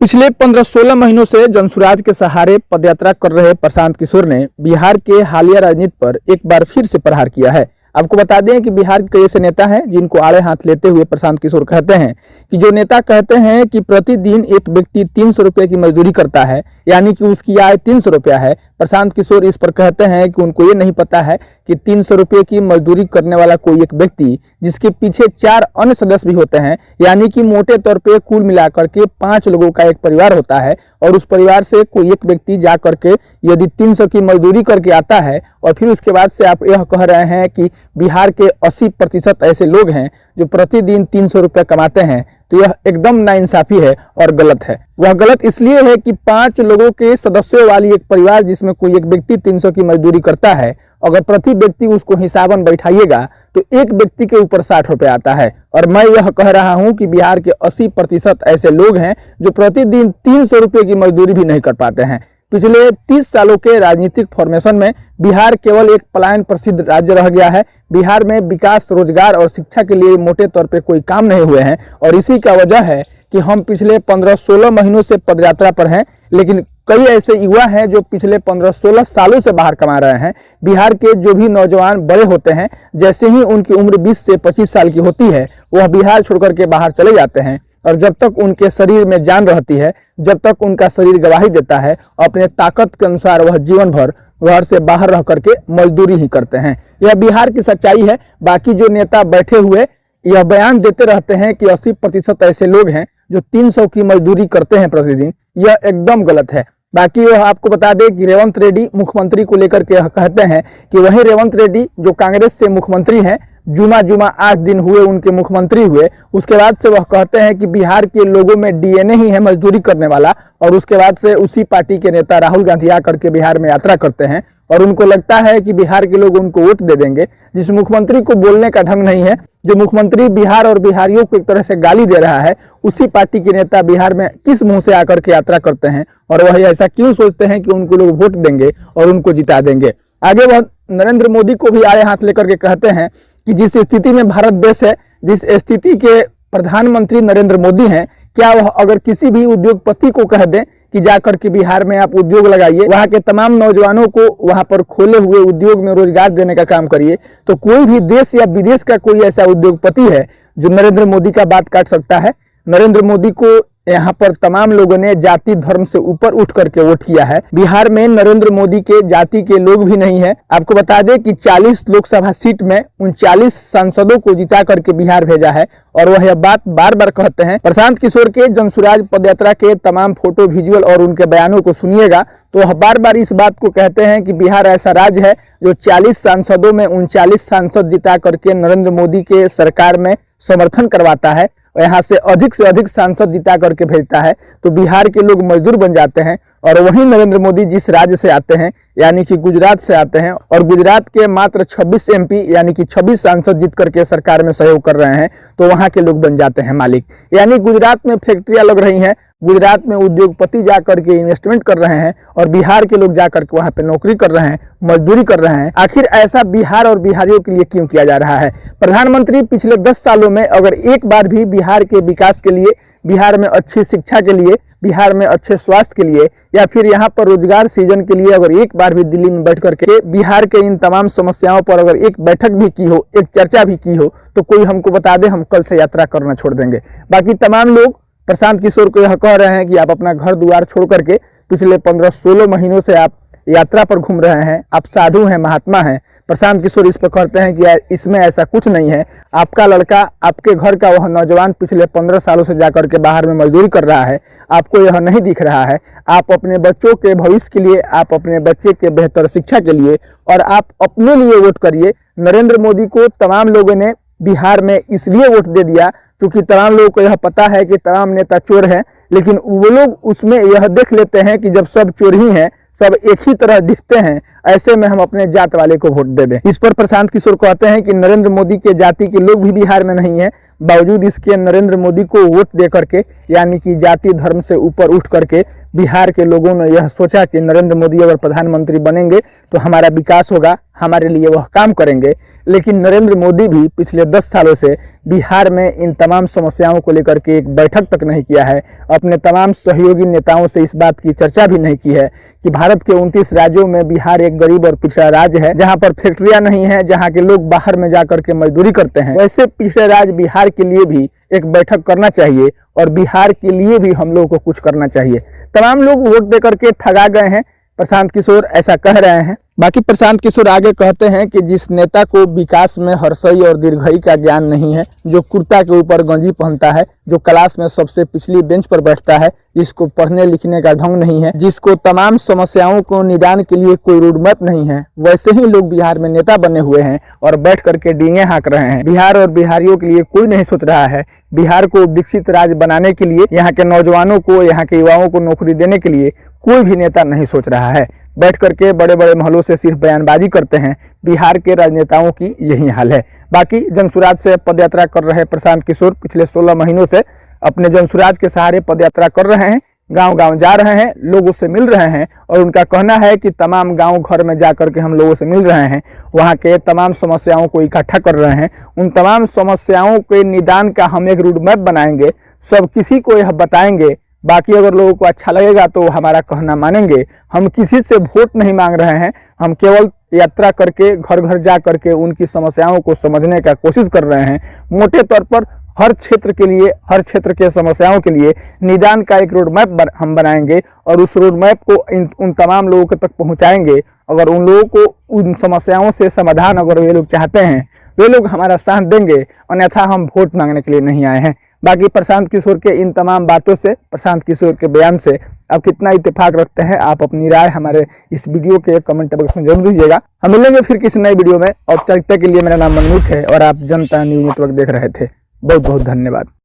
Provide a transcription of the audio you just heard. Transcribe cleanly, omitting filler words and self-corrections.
पिछले 15-16 महीनों से जनसुराज के सहारे पदयात्रा कर रहे प्रशांत किशोर ने बिहार के हालिया राजनीति पर एक बार फिर से प्रहार किया है। आपको बता दें कि बिहार के ऐसे नेता हैं जिनको आड़े हाथ लेते हुए प्रशांत किशोर कहते हैं कि जो नेता कहते हैं कि प्रतिदिन एक व्यक्ति 300 रुपये की मजदूरी करता है, यानी कि उसकी आय 300 रुपया है। प्रशांत किशोर इस पर कहते हैं कि उनको ये नहीं पता है कि 300 रुपये की मजदूरी करने वाला कोई एक व्यक्ति जिसके पीछे 4 अन्य सदस्य भी होते हैं, यानी कि मोटे तौर पे कुल मिलाकर के 5 लोगों का एक परिवार होता है, और उस परिवार से कोई एक व्यक्ति जा करके यदि 300 की मजदूरी करके आता है और फिर उसके बाद से आप यह कह रहे हैं कि बिहार के 80% ऐसे लोग हैं जो प्रतिदिन 300 रुपये कमाते हैं, तो यह एकदम नाइंसाफी है और गलत है। वह गलत इसलिए है कि 5 लोगों के सदस्यों वाली एक परिवार जिसमें कोई एक व्यक्ति 300 की मजदूरी करता है, अगर प्रति व्यक्ति उसको हिसाबन बैठाइएगा तो एक व्यक्ति के ऊपर 60 रुपये आता है। और मैं यह कह रहा हूं कि बिहार के 80% ऐसे लोग हैं जो प्रतिदिन 300 रुपये की मजदूरी भी नहीं कर पाते हैं। पिछले 30 सालों के राजनीतिक फॉर्मेशन में बिहार केवल एक पलायन प्रसिद्ध राज्य रह गया है। बिहार में विकास, रोजगार और शिक्षा के लिए मोटे तौर पे कोई काम नहीं हुए हैं, और इसी का वजह है कि हम पिछले 15-16 महीनों से पदयात्रा पर हैं, लेकिन कई ऐसे युवा हैं जो पिछले 15-16 सालों से बाहर कमा रहे हैं। बिहार के जो भी नौजवान बड़े होते हैं, जैसे ही उनकी उम्र 20 से 25 साल की होती है, वह बिहार छोड़कर के बाहर चले जाते हैं, और जब तक उनके शरीर में जान रहती है, जब तक उनका शरीर गवाही देता है, अपने ताकत के अनुसार वह जीवन भर घर से बाहर रह करके मजदूरी ही करते हैं। यह बिहार की सच्चाई है। बाकी जो नेता बैठे हुए यह बयान देते रहते हैं कि 80% ऐसे लोग हैं जो 300 की मजदूरी करते हैं प्रतिदिन, यह एकदम गलत है। बाकी वह आपको बता दें कि रेवंत रेड्डी मुख्यमंत्री को लेकर के कहते हैं कि वही रेवंत रेड्डी जो कांग्रेस से मुख्यमंत्री हैं, जुमा 8 दिन हुए उनके मुख्यमंत्री हुए, उसके बाद से वह कहते हैं कि बिहार के लोगों में डीएनए ही है मजदूरी करने वाला, और उसके बाद से उसी पार्टी के नेता राहुल गांधी आकर के बिहार में यात्रा करते हैं, और उनको लगता है कि बिहार के लोग उनको वोट दे देंगे। जिस मुख्यमंत्री को बोलने का ढंग नहीं है, जो मुख्यमंत्री बिहार और बिहारियों को एक तरह से गाली दे रहा है, उसी पार्टी के नेता बिहार में किस मुंह से आकर के यात्रा करते हैं, और वह ऐसा क्यों सोचते हैं कि उनको लोग वोट देंगे और उनको जिता देंगे। आगे वह नरेंद्र मोदी को भी आड़े हाथ लेकर के कहते हैं कि जिस स्थिति में भारत देश है, जिस स्थिति के प्रधानमंत्री नरेंद्र मोदी हैं, क्या वह अगर किसी भी उद्योगपति को कह दें कि जाकर के बिहार में आप उद्योग लगाइए, वहां के तमाम नौजवानों को वहां पर खोले हुए उद्योग में रोजगार देने का काम करिए, तो कोई भी देश या विदेश का कोई ऐसा उद्योगपति है जो नरेंद्र मोदी का बात काट सकता है? नरेंद्र मोदी को यहाँ पर तमाम लोगों ने जाति धर्म से ऊपर उठ करके वोट किया है। बिहार में नरेंद्र मोदी के जाति के लोग भी नहीं है। आपको बता दें कि 40 लोकसभा सीट में 39 सांसदों को जिता करके बिहार भेजा है, और वह यह बात बार बार कहते हैं। प्रशांत किशोर के जनसुराज पदयात्रा के तमाम फोटो, विजुअल और उनके बयानों को सुनिएगा तो वह बार बार इस बात को कहते हैं कि बिहार ऐसा राज्य है जो 40 सांसदों में 39 सांसद जिता करके नरेंद्र मोदी के सरकार में समर्थन करवाता है, यहाँ से अधिक सांसद जिता करके भेजता है, तो बिहार के लोग मजदूर बन जाते हैं। और वहीं नरेंद्र मोदी जिस राज्य से आते हैं, यानी कि गुजरात से आते हैं, और गुजरात के मात्र 26 एमपी यानी कि 26 सांसद जीत करके सरकार में सहयोग कर रहे हैं, तो वहां के लोग बन जाते हैं मालिक। यानी गुजरात में फैक्ट्रियां लग रही हैं, गुजरात में उद्योगपति जाकर के इन्वेस्टमेंट कर रहे हैं, और बिहार के लोग जाकर के वहां पे नौकरी कर रहे हैं, मजदूरी कर रहे हैं। आखिर ऐसा बिहार और बिहारियों के लिए क्यों किया जा रहा है? प्रधानमंत्री पिछले 10 सालों में अगर एक बार भी बिहार के विकास के लिए, बिहार में अच्छी शिक्षा के लिए, बिहार में अच्छे स्वास्थ्य के लिए, या फिर यहाँ पर रोजगार सृजन के लिए अगर एक बार भी दिल्ली में बैठ करके बिहार के इन तमाम समस्याओं पर अगर एक बैठक भी की हो, एक चर्चा भी की हो, तो कोई हमको बता दे, हम कल से यात्रा करना छोड़ देंगे। बाकी तमाम लोग प्रशांत किशोर को यह कह रहे हैं कि आप अपना घर द्वार छोड़ करके पिछले 15-16 महीनों से आप यात्रा पर घूम रहे हैं, आप साधु हैं, महात्मा हैं। प्रशांत किशोर इस पर कहते हैं कि इसमें ऐसा कुछ नहीं है। आपका लड़का, आपके घर का वह नौजवान पिछले 15 सालों से जाकर के बाहर में मजदूरी कर रहा है, आपको यह नहीं दिख रहा है। आप अपने बच्चों के भविष्य के लिए, आप अपने बच्चे के बेहतर शिक्षा के लिए, और आप अपने लिए वोट करिए। नरेंद्र मोदी को तमाम लोगों ने बिहार में इसलिए वोट दे दिया क्योंकि तमाम लोगों को यह पता है कि तमाम नेता चोर हैं, लेकिन वो लोग उसमें यह देख लेते हैं कि जब सब चोर ही हैं, सब एक ही तरह दिखते हैं, ऐसे में हम अपने जात वाले को वोट दे दें। इस पर प्रशांत किशोर कहते हैं कि नरेंद्र मोदी के जाति के लोग भी बिहार में नहीं है, बावजूद इसके नरेंद्र मोदी को वोट दे करके यानी कि जाति धर्म से ऊपर उठ करके बिहार के लोगों ने यह सोचा कि नरेंद्र मोदी अगर प्रधानमंत्री बनेंगे तो हमारा विकास होगा, हमारे लिए वह काम करेंगे। लेकिन नरेंद्र मोदी भी पिछले 10 सालों से बिहार में इन तमाम समस्याओं को लेकर के एक बैठक तक नहीं किया है। अपने तमाम सहयोगी नेताओं से इस बात की चर्चा भी नहीं की है कि भारत के 29 राज्यों में बिहार एक गरीब और पिछड़ा राज्य है, जहां पर फैक्ट्रियां नहीं है, जहां के लोग बाहर में जाकर के मजदूरी करते हैं। वैसे पिछड़े राज्य बिहार के लिए भी एक बैठक करना चाहिए और बिहार के लिए भी हम लोगों को कुछ करना चाहिए। तमाम लोग वोट दे करके ठगा गए हैं, प्रशांत किशोर ऐसा कह रहे हैं। बाकी प्रशांत किशोर आगे कहते हैं कि जिस नेता को विकास में हर्षई और दीर्घई का ज्ञान नहीं है, जो कुर्ता के ऊपर गंजी पहनता है, जो क्लास में सबसे पिछली बेंच पर बैठता है, जिसको पढ़ने लिखने का ढंग नहीं है, जिसको तमाम समस्याओं को निदान के लिए कोई रोड मैप नहीं है, वैसे ही लोग बिहार में नेता बने हुए हैं और बैठ करके डींगे हाँक रहे हैं। बिहार और बिहारियों के लिए कोई नहीं सोच रहा है। बिहार को विकसित राज्य बनाने के लिए, यहाँ के नौजवानों को, यहाँ के युवाओं को नौकरी देने के लिए कोई भी नेता नहीं सोच रहा है। बैठ करके बड़े बड़े महलों से सिर्फ बयानबाजी करते हैं। बिहार के राजनेताओं की यही हाल है। बाकी जनसुराज से पदयात्रा कर रहे प्रशांत किशोर पिछले 16 महीनों से अपने जनसुराज के सहारे पदयात्रा कर रहे हैं, गांव गांव जा रहे हैं, लोगों से मिल रहे हैं और उनका कहना है कि तमाम गांव घर में जाकर के हम लोगों से मिल रहे हैं, वहां के तमाम समस्याओं को इकट्ठा कर रहे हैं। उन तमाम समस्याओं के निदान का हम एक रोड मैप बनाएंगे, सब किसी को यह बताएंगे। बाकी अगर लोगों को अच्छा लगेगा तो हमारा कहना मानेंगे। हम किसी से वोट नहीं मांग रहे हैं, हम केवल यात्रा करके घर घर जा करके उनकी समस्याओं को समझने का कोशिश कर रहे हैं। मोटे तौर पर हर क्षेत्र के लिए, हर क्षेत्र के समस्याओं के लिए निदान का एक रोड मैप हम बनाएंगे और उस रोड मैप को उन तमाम लोगों के तक पहुंचाएंगे। अगर उन लोगों को उन समस्याओं से समाधान अगर वे लोग चाहते हैं, वे लोग हमारा साथ देंगे, अन्यथा हम वोट मांगने के लिए नहीं आए हैं। बाकी प्रशांत किशोर के इन तमाम बातों से, प्रशांत किशोर के बयान से आप कितना इत्तेफाक रखते हैं, आप अपनी राय हमारे इस वीडियो के कमेंट बॉक्स में जरूर दीजिएगा। हम मिलेंगे फिर किसी नई वीडियो में। औपचारिकता के लिए मेरा नाम मनमीत है और आप जनता न्यूज नेटवर्क देख रहे थे। बहुत बहुत धन्यवाद।